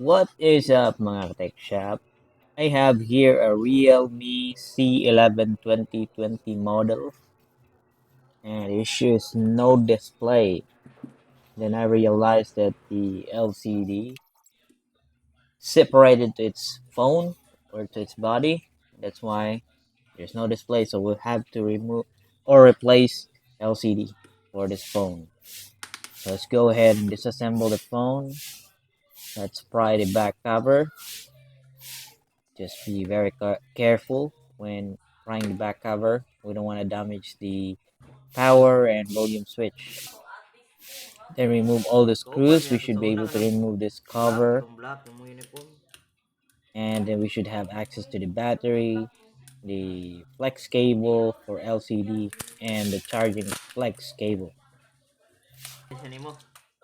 What is up mga tech shop? I have here a Realme C11 2020 model and it shows no display. Then I realized that the LCD separated to its phone or to its body. That's why there's no display, so we'll have to remove or replace LCD for this phone. So let's go ahead and disassemble the phone. Let's pry the back cover. Just be very careful when prying the back cover. We don't want to damage the power and volume switch. Then remove all the screws. We should be able to remove this cover, and then we should have access to the battery, the flex cable for LCD, and the charging flex cable.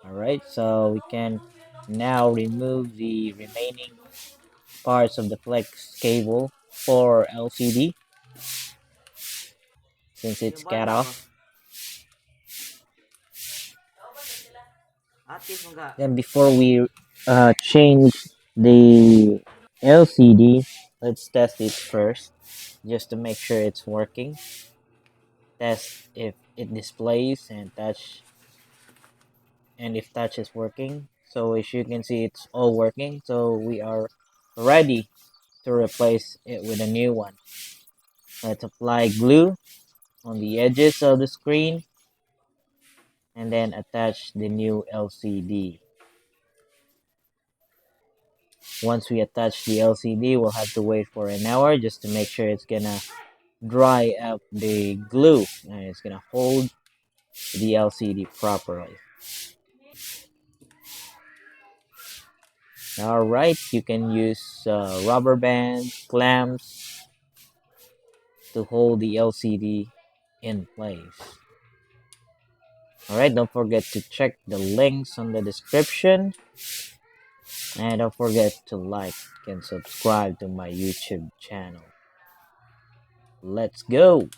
Alright, so we can now remove the remaining parts of the flex cable for LCD since it's cut off. Then before we change the LCD, let's test it first just to make sure it's working. Test if it displays and if touch is working. So as you can see, it's all working. So we are ready to replace it with a new one. Let's apply glue on the edges of the screen and then attach the new LCD. Once we attach the LCD, we'll have to wait for an hour just to make sure it's gonna dry up the glue and it's gonna hold the LCD properly. Alright, you can use rubber bands, clamps to hold the LCD in place. Alright, don't forget to check the links on the description. And don't forget to like and subscribe to my YouTube channel. Let's go!